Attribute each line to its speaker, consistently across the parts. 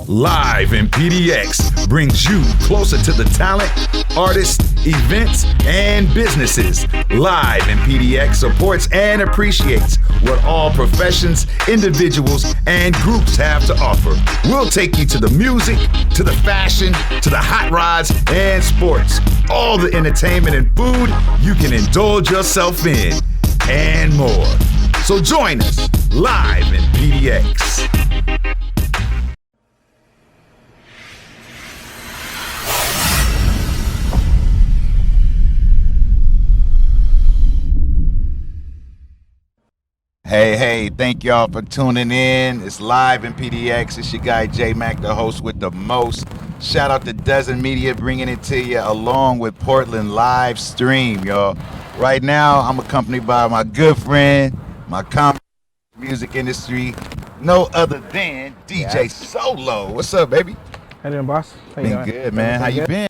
Speaker 1: Live in PDX brings you closer to the talent, artists, events, and businesses. Live in PDX supports and appreciates what all professions, individuals, and groups have to offer. We'll take you to the music, to the fashion, to the hot rods and sports. All the entertainment and food you can indulge yourself in, and more. So join us live in PDX. Hey, thank y'all for tuning in. It's live in PDX. It's your guy J Mac, the host with the most. Shout out to Dozen Media bringing it to you along with Portland Live Stream, y'all. Right now, I'm accompanied by my good friend, my comrade in the music industry, no other than DJ Solo. What's up, baby?
Speaker 2: How you doing, boss? How you
Speaker 1: Been
Speaker 2: doing?
Speaker 1: good, man. How you been?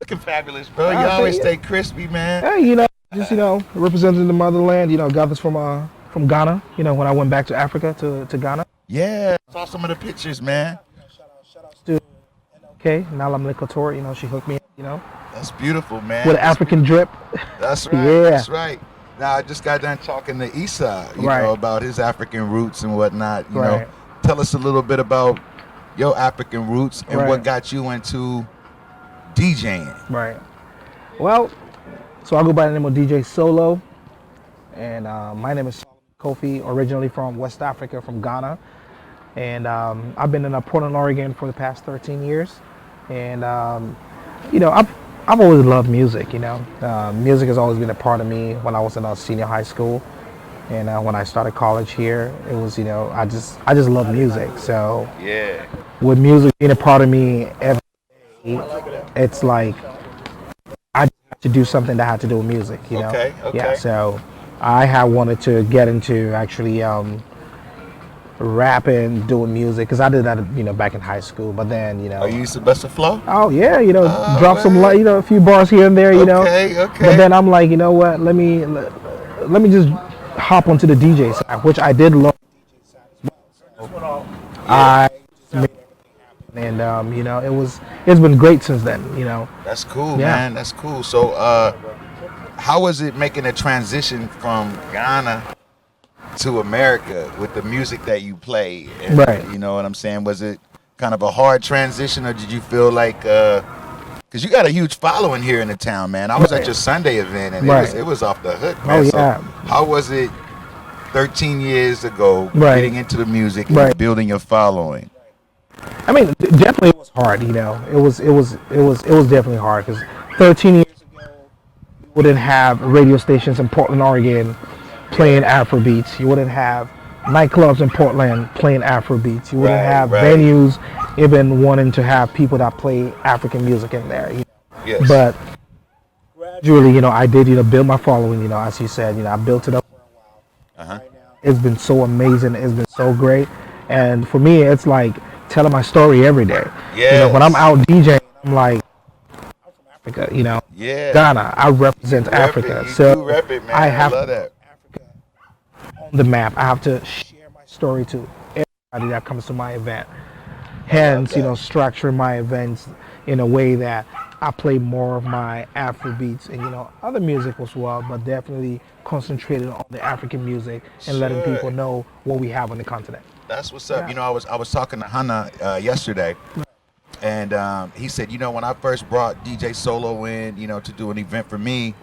Speaker 1: Looking fabulous, bro. You always stay crispy, man.
Speaker 2: Hey, just representing the motherland. Got this from Ghana. When I went back to Africa to Ghana.
Speaker 1: Yeah, saw some of the pictures, man.
Speaker 2: Shout out to Nalam Likotor. She hooked me up.
Speaker 1: That's beautiful, man.
Speaker 2: With an African drip.
Speaker 1: That's right.
Speaker 2: Yeah.
Speaker 1: That's right. Now I just got done talking to Issa, you know, about his African roots and whatnot. You know, tell us a little bit about your African roots and what got you into DJing.
Speaker 2: Right. Well, so I go by the name of DJ Solo, and my name is Kofi, originally from West Africa, from Ghana, and I've been in Portland, Oregon for the past 13 years, and I've always loved music. Music has always been a part of me. When I was in senior high school, and when I started college here, it was I just love music. So with music being a part of me every day, it's like I had to do something that had to do with music.
Speaker 1: Okay.
Speaker 2: Yeah. So I had wanted to get into actually rapping, doing music, because I did that back in high school. But then
Speaker 1: you used to bust a flow?
Speaker 2: Oh yeah, drop some a few bars here and there.
Speaker 1: Okay.
Speaker 2: But then I'm like, what? Let me just hop onto the DJ side, which I did love. It's been great since then.
Speaker 1: That's cool, man. That's cool. So how was it making a transition from Ghana to America with the music that you play? And, you know what I'm saying? Was it kind of a hard transition, or did you feel like because you got a huge following here in the town, man? I was at your Sunday event, and it was off the hook, man. So how was it 13 years ago getting into the music and building your following?
Speaker 2: I mean, definitely it was hard. It was definitely hard, because 13 years ago you wouldn't have radio stations in Portland, Oregon playing Afrobeats. You wouldn't have nightclubs in Portland playing Afrobeats. You wouldn't have venues even wanting to have people that play African music in there.
Speaker 1: Yes.
Speaker 2: But gradually, I did build my following. As you said, I built it up for a while. Right now, it's been so amazing. It's been so great. And for me, it's like telling my story every day. When I'm out DJing, I'm like, I'm from Africa. Ghana. I represent Africa. So I have Africa on the map. I have to share my story to everybody that comes to my event. Hence, structuring my events in a way that I play more of my Afrobeats and other music as well, but definitely concentrated on the African music and letting people know what we have on the continent.
Speaker 1: That's what's up. I was talking to Hannah yesterday, and he said, when I first brought DJ Solo in, to do an event for me,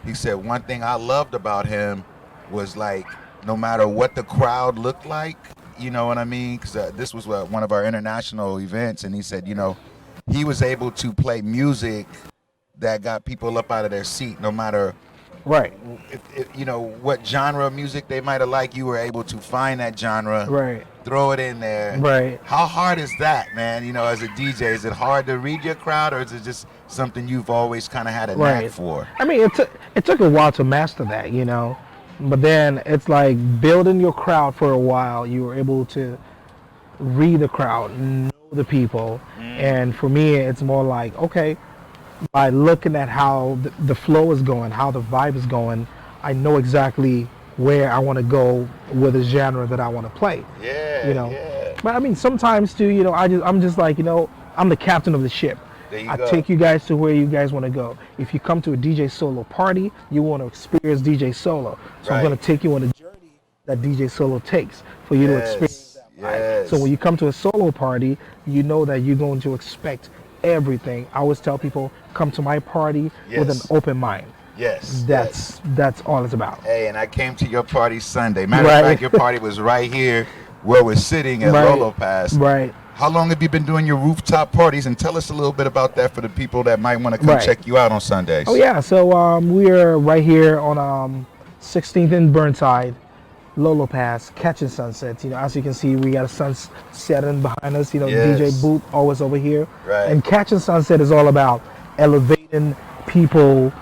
Speaker 1: he said one thing I loved about him was like, no matter what the crowd looked like, you know what I mean? Because this was one of our international events, and he said, he was able to play music that got people up out of their seat, no matter what genre of music they might have liked. You were able to find that genre, throw it in there. How hard is that, man? As a DJ, is it hard to read your crowd, or is it just something you've always kind of had a knack for?
Speaker 2: I mean, it took a while to master that, but then it's like building your crowd for a while. You were able to read the crowd, know the people, and for me, it's more like, okay, by looking at how the flow is going, how the vibe is going, I know exactly where I want to go with the genre that I want to play.
Speaker 1: Yeah,
Speaker 2: You know,
Speaker 1: yeah.
Speaker 2: but I mean, sometimes too, you know, I'm just like, you know, I'm the captain of the ship.
Speaker 1: There you
Speaker 2: I
Speaker 1: go.
Speaker 2: take you guys to where you guys want to go. If you come to a DJ Solo party, you want to experience DJ Solo. So I'm going
Speaker 1: Right.
Speaker 2: to take you on the journey that DJ Solo takes for you to experience
Speaker 1: Yes.
Speaker 2: that vibe. So when
Speaker 1: Yes.
Speaker 2: you come to a solo party, you know that you're going to expect everything. I always tell people, come to my party with an
Speaker 1: Yes.
Speaker 2: open mind.
Speaker 1: Yes. Yes.
Speaker 2: That's all it's about.
Speaker 1: Hey, and I came to your party Sunday. Matter of
Speaker 2: Right.
Speaker 1: fact, your party was right here where we're sitting at
Speaker 2: Right.
Speaker 1: Lolo Pass.
Speaker 2: Right.
Speaker 1: How long have you been doing your rooftop parties? And tell us a little bit about that for the people that might want to come
Speaker 2: Right.
Speaker 1: check you out on Sundays.
Speaker 2: Oh yeah, so we're right here on 16th and Burnside, Lolo Pass, catching sunsets. You know, as you can see, we got a sun setting behind us. You know,
Speaker 1: Yes.
Speaker 2: DJ Boot always over here.
Speaker 1: Right.
Speaker 2: And catching sunset is all about elevating people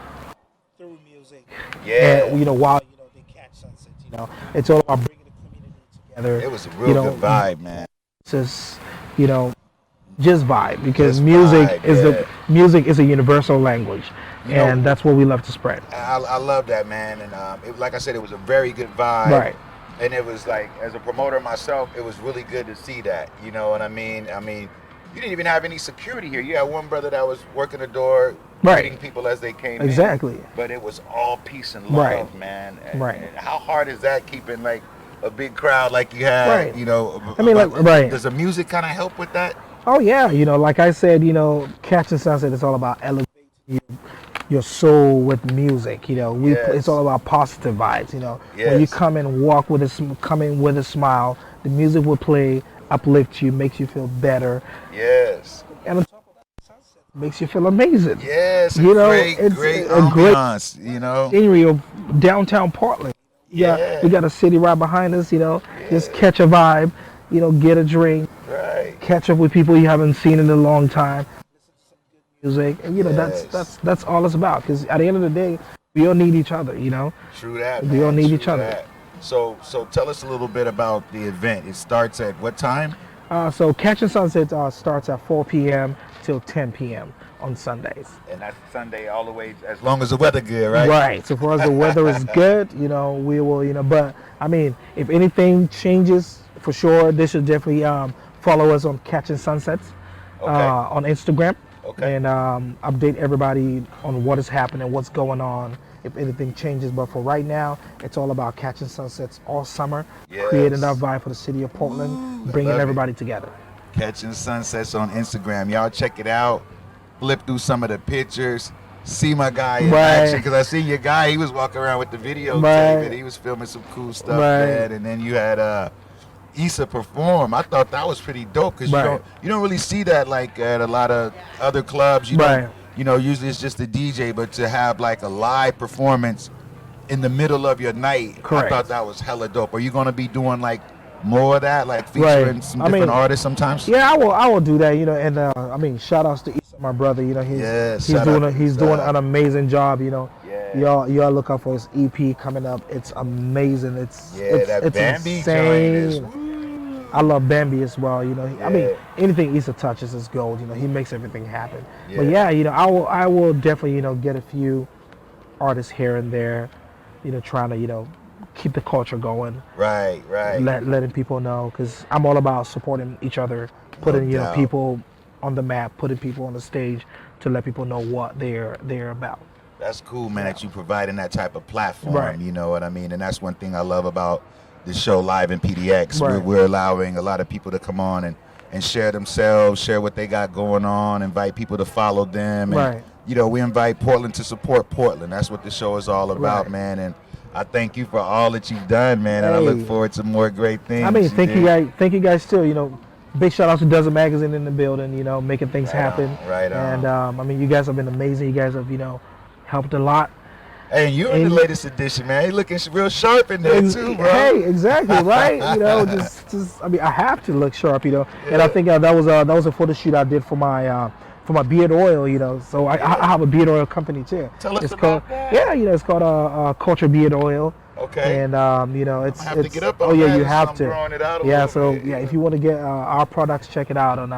Speaker 2: through music.
Speaker 1: Yeah.
Speaker 2: And, you know, while they catch sunsets. You know, it's all about bringing the community together.
Speaker 1: It was a real good vibe, man.
Speaker 2: It's just, you know, just vibe because
Speaker 1: Just
Speaker 2: music
Speaker 1: vibe,
Speaker 2: is
Speaker 1: yeah.
Speaker 2: music is a universal language,
Speaker 1: You know-
Speaker 2: and that's what we love to spread.
Speaker 1: I love that, man. And like I said, it was a very good vibe.
Speaker 2: Right.
Speaker 1: And it was like, as a promoter myself, it was really good to see that. You know what I mean? I mean, you didn't even have any security here. You had one brother that was working the door,
Speaker 2: Right.
Speaker 1: greeting people as they came
Speaker 2: Exactly.
Speaker 1: in. But it was all peace and love,
Speaker 2: Right.
Speaker 1: man.
Speaker 2: Right.
Speaker 1: And how hard is that, keeping like a big crowd like you had?
Speaker 2: Right.
Speaker 1: You know.
Speaker 2: I mean, like, right.
Speaker 1: Does the music kind of help with that?
Speaker 2: Oh yeah, you know, like I said, you know, catching sunset is all about elevating your soul with music. You know,
Speaker 1: Yes.
Speaker 2: it's all about positive vibes. You know, when you
Speaker 1: Yes.
Speaker 2: come and walk with come in with a smile, the music will play, uplift you, makes you feel better,
Speaker 1: Yes.
Speaker 2: and on top of that, sunset makes you feel amazing.
Speaker 1: Yes.
Speaker 2: You know,
Speaker 1: great,
Speaker 2: it's
Speaker 1: great
Speaker 2: a great
Speaker 1: ambiance. You know.
Speaker 2: scenery of downtown Portland.
Speaker 1: Yeah.
Speaker 2: We got a city right behind us. You know, just catch a vibe. You know, get a drink.
Speaker 1: Right.
Speaker 2: Catch up with people you haven't seen in a long time, listen to some good music, and you know
Speaker 1: Yes.
Speaker 2: that's all it's about. Because at the end of the day, we all need each other. You know,
Speaker 1: True that.
Speaker 2: We all
Speaker 1: man,
Speaker 2: need
Speaker 1: true
Speaker 2: each other.
Speaker 1: that. So tell us a little bit about the event. It starts at what time?
Speaker 2: so Catching Sunset starts at 4 p.m. till 10 p.m. on Sundays.
Speaker 1: And that's Sunday all the way, as long as the weather good, right?
Speaker 2: Right. So for us, the weather is good. You know, we will. You know, but I mean, if anything changes, for sure, they should definitely follow us on Catching Sunsets
Speaker 1: Okay.
Speaker 2: on Instagram.
Speaker 1: Okay.
Speaker 2: And update everybody on what is happening, what's going on, if anything changes. But for right now, it's all about catching sunsets all summer,
Speaker 1: Yes.
Speaker 2: creating that vibe for the city of Portland, bringing
Speaker 1: love it.
Speaker 2: everybody together.
Speaker 1: Catching Sunsets on Instagram. Y'all check it out. Flip through some of the pictures. See my guy in
Speaker 2: Right.
Speaker 1: action, because I seen your guy. He was walking around with the video tape,
Speaker 2: Right.
Speaker 1: and he was filming some cool stuff,
Speaker 2: Right.
Speaker 1: man. And then you had Issa perform. I thought that was pretty dope, because
Speaker 2: Right.
Speaker 1: you don't really see that like at a lot of other clubs. You
Speaker 2: Right.
Speaker 1: don't, you know, usually it's just a DJ, but to have like a live performance in the middle of your night,
Speaker 2: Correct.
Speaker 1: I thought that was hella dope. Are you gonna be doing like more of that, like featuring
Speaker 2: Right.
Speaker 1: some
Speaker 2: I
Speaker 1: different
Speaker 2: mean,
Speaker 1: artists sometimes?
Speaker 2: Yeah, I will do that. You know, and I mean, shout outs to Issa, my brother. You know,
Speaker 1: Yes,
Speaker 2: he's
Speaker 1: shout
Speaker 2: doing
Speaker 1: out to
Speaker 2: he's doing
Speaker 1: Issa.
Speaker 2: an amazing job. You know,
Speaker 1: Yeah.
Speaker 2: y'all look out for his EP coming up. It's amazing. It's
Speaker 1: Yeah, that
Speaker 2: it's
Speaker 1: Bambi
Speaker 2: insane.
Speaker 1: joint is.
Speaker 2: I love Bambi as well. You know, I mean,
Speaker 1: Yeah.
Speaker 2: anything Issa touches is gold. You know, he makes everything happen. But
Speaker 1: Yeah.
Speaker 2: yeah, you know, I will definitely get a few artists here and there. You know, trying to keep the culture going,
Speaker 1: Right, right.
Speaker 2: letting people know, because I'm all about supporting each other, putting
Speaker 1: doubt.
Speaker 2: people on the map, putting people on the stage to let people know what they're about.
Speaker 1: That's cool, man, that you providing that type of platform.
Speaker 2: Right.
Speaker 1: You know what I mean? And that's one thing I love about the show Live in PDX.
Speaker 2: Right.
Speaker 1: We're allowing a lot of people to come on and share themselves, share what they got going on, invite people to follow them. And,
Speaker 2: Right.
Speaker 1: you know, we invite Portland to support Portland. That's what the show is all about,
Speaker 2: Right.
Speaker 1: man. And I thank you for all that you've done, man. And I look
Speaker 2: Hey.
Speaker 1: forward to more great things.
Speaker 2: I mean, thank you
Speaker 1: dig?
Speaker 2: guys. Thank you guys too. You know, big shout out to Desert Magazine in the building. You know, making things
Speaker 1: Right on,
Speaker 2: happen.
Speaker 1: right on.
Speaker 2: And I mean, you guys have been amazing. You guys have helped a lot.
Speaker 1: Hey, and you in the
Speaker 2: And-
Speaker 1: latest edition, man. You looking real sharp in there too, bro.
Speaker 2: Hey, exactly, right? I mean, I have to look sharp, And I think that was a photo shoot I did for my beard oil, So I have a beard oil company too.
Speaker 1: Tell us
Speaker 2: it's
Speaker 1: about
Speaker 2: called,
Speaker 1: that.
Speaker 2: Yeah, it's called Culture Beard Oil.
Speaker 1: Okay.
Speaker 2: And it's
Speaker 1: I'm gonna have to get up on
Speaker 2: oh yeah,
Speaker 1: that
Speaker 2: you
Speaker 1: as
Speaker 2: have
Speaker 1: I'm
Speaker 2: to.
Speaker 1: growing it out a
Speaker 2: Yeah,
Speaker 1: little
Speaker 2: so
Speaker 1: bit,
Speaker 2: yeah,
Speaker 1: yeah.
Speaker 2: if you want to get our products, check it out on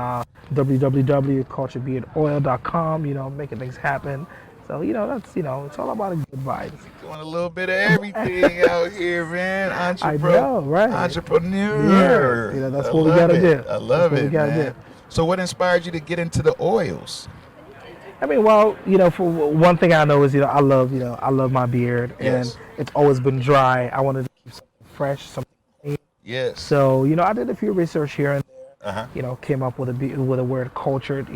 Speaker 2: www.culturebeardoil.com. Making things happen. So that's it's all about a good vibes.
Speaker 1: Doing a little bit of everything out here, man.
Speaker 2: I know, right?
Speaker 1: Entrepreneur.
Speaker 2: Yes, that's what we gotta do.
Speaker 1: I love
Speaker 2: that's
Speaker 1: it, man. So, what inspired you to get into the oils?
Speaker 2: I mean, well, for one thing I know is I love my beard,
Speaker 1: Yes.
Speaker 2: and it's always been dry. I wanted to keep something fresh, something clean.
Speaker 1: Yes.
Speaker 2: So I did a few research here and
Speaker 1: Uh-huh.
Speaker 2: there. Came up with a word cultured.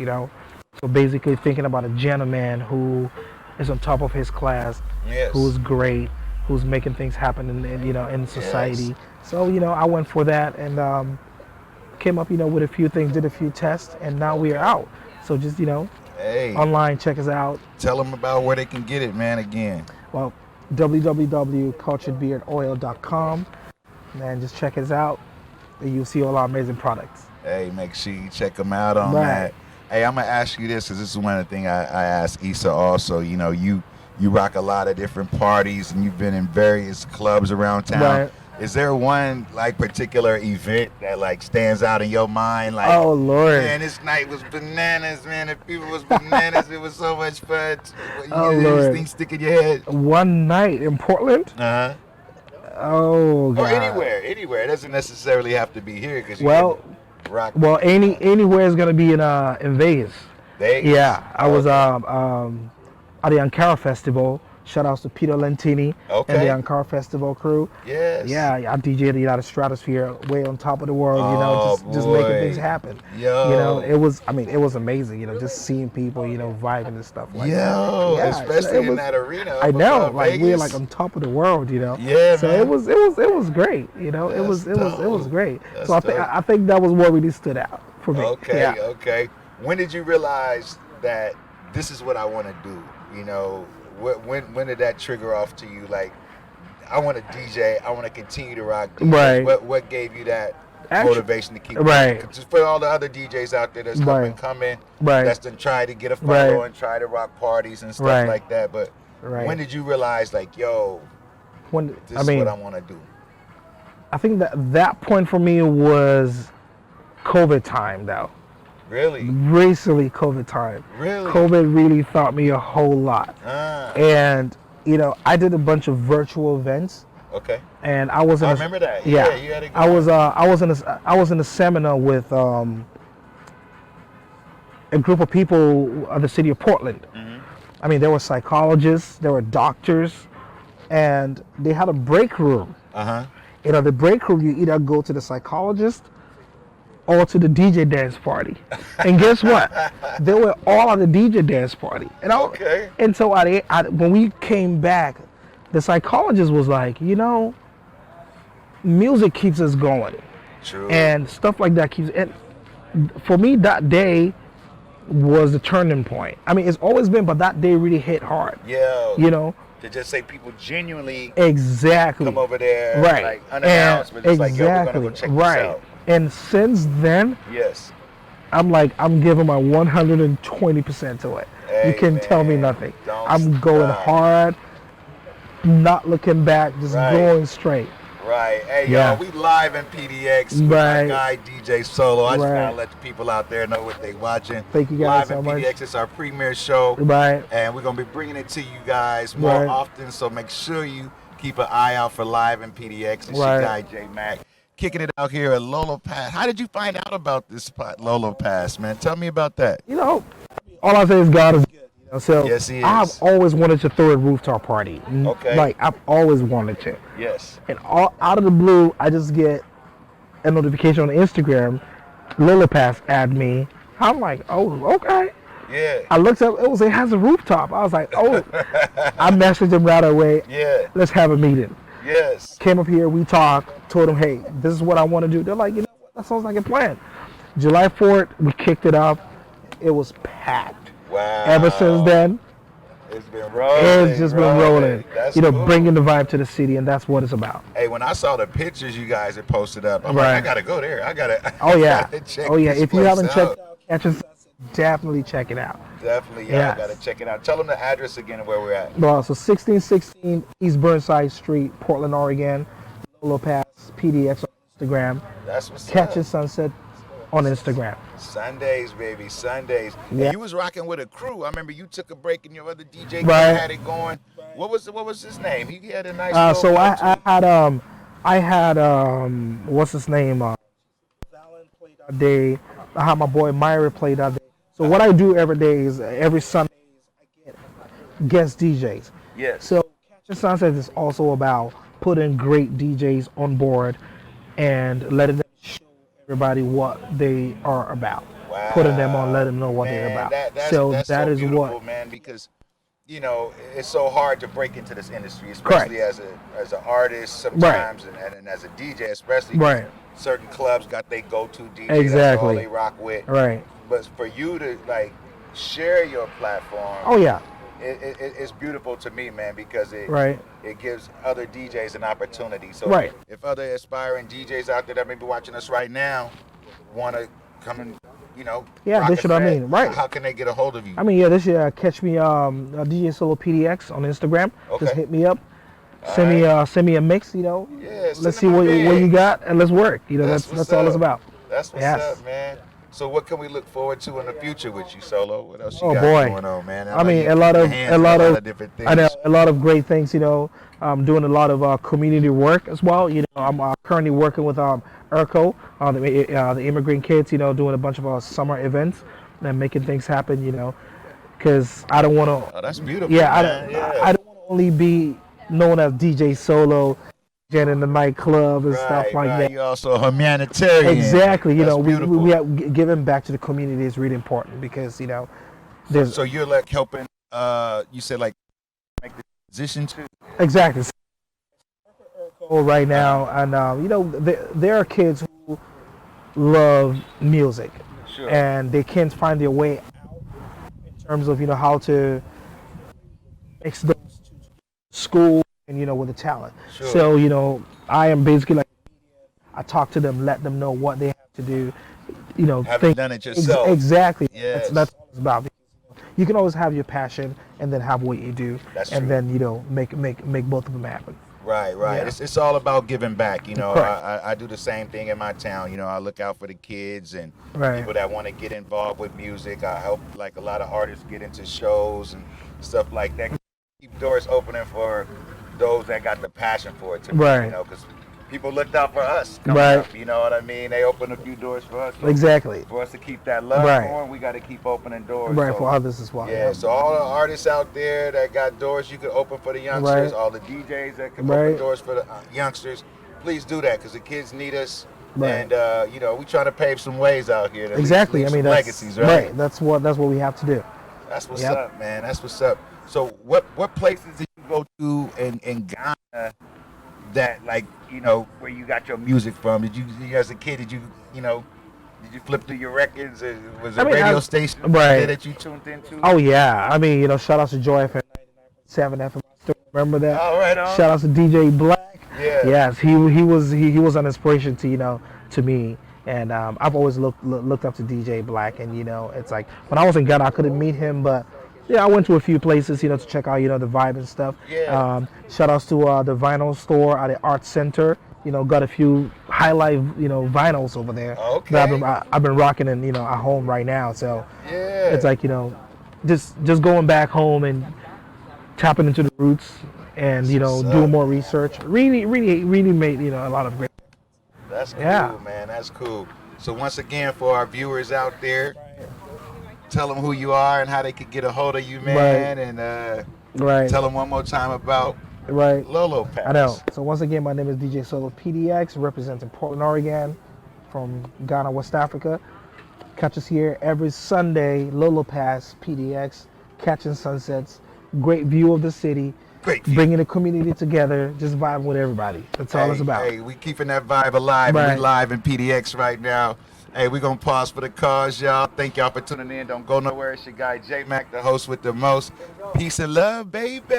Speaker 2: So basically thinking about a gentleman who is on top of his class,
Speaker 1: Yes.
Speaker 2: who's great, who's making things happen in society.
Speaker 1: Yes.
Speaker 2: So I went for that and came up with a few things, did a few tests, and now we are out. So just
Speaker 1: Hey,
Speaker 2: online, check us out.
Speaker 1: tell them about where they can get it, man, again.
Speaker 2: Well, www.culturedbeardoil.com, and just check us out. And you'll see all our amazing products.
Speaker 1: Hey, make sure you check them out on
Speaker 2: Right.
Speaker 1: that. Hey, I'm going to ask you this, because this is one of the things I asked Issa also. You rock a lot of different parties, and you've been in various clubs around town.
Speaker 2: Right.
Speaker 1: Is there one particular event that stands out in your mind?
Speaker 2: Oh Lord!
Speaker 1: Man, this night was bananas, man. The people was bananas. It was so much fun.
Speaker 2: Oh,
Speaker 1: These
Speaker 2: Lord.
Speaker 1: things stick in your head.
Speaker 2: One night in Portland.
Speaker 1: Uh huh.
Speaker 2: Oh God!
Speaker 1: Or anywhere. It doesn't necessarily have to be here because
Speaker 2: Well,
Speaker 1: rock.
Speaker 2: anywhere is gonna be in Vegas.
Speaker 1: Vegas.
Speaker 2: Yeah, I was
Speaker 1: Okay.
Speaker 2: at the Ankara Festival. Shout outs to Peter Lentini
Speaker 1: Okay.
Speaker 2: and the Ankara Festival crew.
Speaker 1: Yes.
Speaker 2: Yeah, I DJ'd the Stratosphere, way on top of the world.
Speaker 1: Oh,
Speaker 2: just making
Speaker 1: boy.
Speaker 2: things happen.
Speaker 1: Yo.
Speaker 2: It was amazing. Just seeing people, vibing and stuff like that.
Speaker 1: Yo,
Speaker 2: Yeah,
Speaker 1: especially
Speaker 2: it
Speaker 1: in
Speaker 2: was-
Speaker 1: that arena.
Speaker 2: I know, we're
Speaker 1: Vegas.
Speaker 2: on top of the world,
Speaker 1: Yeah,
Speaker 2: So
Speaker 1: man.
Speaker 2: it was great, It was
Speaker 1: dope.
Speaker 2: great.
Speaker 1: That's
Speaker 2: So
Speaker 1: dope.
Speaker 2: I think that was what really stood out for me.
Speaker 1: Okay,
Speaker 2: Yeah.
Speaker 1: okay. When did you realize that this is what I want to do? When did that trigger off to you? I want to DJ. I want to continue to rock. DJs.
Speaker 2: Right.
Speaker 1: What gave you that
Speaker 2: Actually-
Speaker 1: motivation to keep?
Speaker 2: Right.
Speaker 1: Just for all the other DJs out there that's up
Speaker 2: Right.
Speaker 1: and coming,
Speaker 2: Right.
Speaker 1: that's been trying to get a follow
Speaker 2: Right.
Speaker 1: and try to rock parties and stuff
Speaker 2: Right.
Speaker 1: like that. But
Speaker 2: Right.
Speaker 1: when did you realize, this is what I want to do?
Speaker 2: I think that point for me was COVID time, though.
Speaker 1: Really?
Speaker 2: Recently, COVID time.
Speaker 1: Really?
Speaker 2: COVID really taught me a whole lot.
Speaker 1: Ah,
Speaker 2: And I did a bunch of virtual events,
Speaker 1: okay.
Speaker 2: and I was in
Speaker 1: I
Speaker 2: a,
Speaker 1: remember that.
Speaker 2: Yeah,
Speaker 1: you had a good
Speaker 2: I was in a seminar with a group of people of the city of Portland.
Speaker 1: Mhm.
Speaker 2: I mean, there were psychologists, there were doctors, and they had a break room.
Speaker 1: Uh-huh.
Speaker 2: The break room, you either go to the psychologist or to the DJ dance party. And guess what? They were all at the DJ dance party.
Speaker 1: Okay.
Speaker 2: And so when we came back, the psychologist was like, music keeps us going.
Speaker 1: True.
Speaker 2: And stuff like that keeps. And for me, that day was the turning point. I mean, it's always been, but that day really hit hard.
Speaker 1: Yeah.
Speaker 2: To
Speaker 1: just say people genuinely
Speaker 2: exactly
Speaker 1: come over there,
Speaker 2: right,
Speaker 1: unannounced, but it's
Speaker 2: exactly
Speaker 1: we're gonna go check
Speaker 2: right.
Speaker 1: this out.
Speaker 2: And since then,
Speaker 1: Yes.
Speaker 2: I'm giving my 120% to it.
Speaker 1: Hey,
Speaker 2: You can tell me
Speaker 1: man,
Speaker 2: nothing.
Speaker 1: don't
Speaker 2: I'm going
Speaker 1: stop.
Speaker 2: hard, not looking back, just
Speaker 1: Right.
Speaker 2: going straight.
Speaker 1: Right. Hey,
Speaker 2: Yeah.
Speaker 1: y'all, we live in PDX with
Speaker 2: Right.
Speaker 1: my guy DJ Solo. I just
Speaker 2: Right.
Speaker 1: gotta let the people out there know what they watching.
Speaker 2: Thank you guys
Speaker 1: live
Speaker 2: so
Speaker 1: in
Speaker 2: much.
Speaker 1: PDX. It's our premiere show.
Speaker 2: Right.
Speaker 1: And we're gonna be bringing it to you guys more
Speaker 2: Right.
Speaker 1: often. So make sure you keep an eye out for live in PDX. It's
Speaker 2: Right.
Speaker 1: your guy J Mac. Kicking it out here at Lolo Pass. How did you find out about this spot, Lolo Pass, man? Tell me about that.
Speaker 2: All I say is God is good. So
Speaker 1: Yes, he is.
Speaker 2: I've always wanted to throw a rooftop party.
Speaker 1: Okay.
Speaker 2: I've always wanted to.
Speaker 1: Yes.
Speaker 2: And out of the blue, I just get a notification on Instagram. Lilipass add me. I'm like, oh, okay.
Speaker 1: Yeah.
Speaker 2: I looked up. It has a rooftop. I was like, oh. I messaged him right away.
Speaker 1: Yeah.
Speaker 2: Let's have a meeting.
Speaker 1: Yes.
Speaker 2: Came up here. We talked. Told him, hey, this is what I want to do. They're like, you know what? That sounds like a plan. July 4th, we kicked it off. It was packed.
Speaker 1: Wow.
Speaker 2: Ever since then,
Speaker 1: It's been rolling.
Speaker 2: it's just been rolling.
Speaker 1: That's cool.
Speaker 2: Bringing the vibe to the city, and that's what it's about.
Speaker 1: Hey, when I saw the pictures you guys had posted up, I'm
Speaker 2: Right.
Speaker 1: like, I gotta go there. I gotta.
Speaker 2: Oh yeah.
Speaker 1: gotta check
Speaker 2: Oh yeah.
Speaker 1: this
Speaker 2: If you
Speaker 1: place
Speaker 2: haven't
Speaker 1: out.
Speaker 2: checked out Catching Sunset, definitely check it out.
Speaker 1: Definitely, yeah.
Speaker 2: Yes.
Speaker 1: I gotta check it out. Tell them the address again of where we're at.
Speaker 2: Well, so 1616 East Burnside Street, Portland, Oregon. Lolo Pass PDX on Instagram.
Speaker 1: That's what's
Speaker 2: Catching
Speaker 1: up.
Speaker 2: Sunset on Instagram.
Speaker 1: Sundays, baby, Sundays.
Speaker 2: Yeah.
Speaker 1: And you was rocking with a crew. I remember you took a break and your other DJ
Speaker 2: Right.
Speaker 1: had it going. What was his name? He had a nice
Speaker 2: So
Speaker 1: little
Speaker 2: I had what's his name? Played that day. I had my boy Myra play that day. So what I do every day is every Sunday I get guest DJs.
Speaker 1: Yes.
Speaker 2: So Catching Sunset is also about putting great DJs on board and letting them show everybody what they are about.
Speaker 1: Wow.
Speaker 2: Putting them on, letting them know what they're about.
Speaker 1: That's
Speaker 2: that
Speaker 1: so
Speaker 2: is
Speaker 1: beautiful,
Speaker 2: what,
Speaker 1: man, because you know it's so hard to break into this industry, especially as an artist sometimes, and as a DJ especially.
Speaker 2: Right.
Speaker 1: Certain clubs got they go-to DJ.
Speaker 2: Exactly.
Speaker 1: That's all they rock with.
Speaker 2: Right.
Speaker 1: But for you to like share your platform.
Speaker 2: Oh yeah.
Speaker 1: It's beautiful to me, man, because it gives other DJs an opportunity. So if other aspiring DJs out there that may be watching us right now want to come and, you know,
Speaker 2: they should.
Speaker 1: how can they get a hold of you?
Speaker 2: They should catch me DJ Solo PDX on Instagram.
Speaker 1: Okay.
Speaker 2: Just hit me up. Send me a mix. You know.
Speaker 1: Yeah.
Speaker 2: Let's see what you got and let's work. You know, that's all it's about.
Speaker 1: That's what's up, man. So what can we look forward to in the future with you, Solo? What else you got going on, man?
Speaker 2: A lot of different things. I know a lot of great things. You know, I'm doing a lot of community work as well. You know, I'm currently working with ERCO, the immigrant kids. You know, doing a bunch of summer events and making things happen. You know, because I don't want to.
Speaker 1: Oh, that's beautiful.
Speaker 2: Yeah, I don't want to only be known as DJ Solo. In the nightclub and stuff like that.
Speaker 1: You're also a humanitarian.
Speaker 2: Exactly. You
Speaker 1: That's
Speaker 2: know,
Speaker 1: beautiful.
Speaker 2: we have giving back to the community is really important because, you know, there's.
Speaker 1: So you're like helping, you said like make the transition to?
Speaker 2: Exactly. Right now, and you know, there are kids who love music.
Speaker 1: Sure.
Speaker 2: And they can't find their way out in terms of, you know, how to mix those to school. And, you know, with the talent.
Speaker 1: Sure.
Speaker 2: So, you know, I am basically like, I talk to them, let them know what they have to do. You know,
Speaker 1: haven't done it yourself.
Speaker 2: Exactly.
Speaker 1: Yes.
Speaker 2: That's what it's about. You can always have your passion and then have what you do.
Speaker 1: That's
Speaker 2: and
Speaker 1: true.
Speaker 2: then, you know, make both of them happen.
Speaker 1: Right.
Speaker 2: Yeah.
Speaker 1: It's all about giving back. You know,
Speaker 2: Correct.
Speaker 1: I do the same thing in my town. You know, I look out for the kids and
Speaker 2: Right.
Speaker 1: people that want to get involved with music. I help like a lot of artists get into shows and stuff like that. Keep doors opening for those that got the passion for it,
Speaker 2: Right.
Speaker 1: You know, because people looked out for us coming up, you know what I mean? They opened a few doors for us. So
Speaker 2: Exactly.
Speaker 1: for us to keep that love going, we got to keep opening doors.
Speaker 2: Right,
Speaker 1: so,
Speaker 2: for others as well.
Speaker 1: Yeah, so all the artists out there that got doors you could open for the youngsters,
Speaker 2: Right.
Speaker 1: all the DJs that can open doors for the youngsters, please do that because the kids need us.
Speaker 2: Right.
Speaker 1: And, you know, we try to pave some ways out here. To
Speaker 2: Exactly.
Speaker 1: leave
Speaker 2: I mean,
Speaker 1: some
Speaker 2: that's
Speaker 1: legacies, right?
Speaker 2: That's what we have to do.
Speaker 1: That's what's up, man. That's what's up. So what places did you go to in Ghana that, like, you know, where you got your music from? Did you as a kid, did you flip through your records? Was there radio station there that you tuned into?
Speaker 2: Oh, yeah. I mean, you know, shout out to Joy FM 7 FM. I still remember that.
Speaker 1: All right, on.
Speaker 2: Shout out to DJ Black.
Speaker 1: Yeah.
Speaker 2: Yes, he was an inspiration to, you know, to me. And I've always looked up to DJ Black. And, you know, it's like when I was in Ghana, I couldn't meet him, but yeah, I went to a few places, you know, to check out, you know, the vibe and stuff.
Speaker 1: Yeah.
Speaker 2: Shout outs to the vinyl store at the Art Center. You know, got a few highlight, you know, vinyls over there.
Speaker 1: Okay.
Speaker 2: That I've been rocking and, you know, at home right now. So
Speaker 1: yeah,
Speaker 2: it's like, you know, just going back home and tapping into the roots and, you know, doing more research. Really made, you know, a lot of great.
Speaker 1: That's cool, man. That's cool. So once again, for our viewers out there, tell them who you are and how they could get a hold of you, man. And tell them one more time about Lolo Pass.
Speaker 2: I know. So once again, my name is DJ Solo PDX, representing Portland, Oregon, from Ghana, West Africa. Catch us here every Sunday, Lolo Pass, PDX, catching sunsets, great view of the city, bringing the community together, just vibing with everybody. That's all it's about.
Speaker 1: Hey, we keeping that vibe alive. We live in PDX right now. Hey, we're going to pause for the cause, y'all. Thank y'all for tuning in. Don't go nowhere. It's your guy, J-Mac, the host with the most. Peace and love, baby.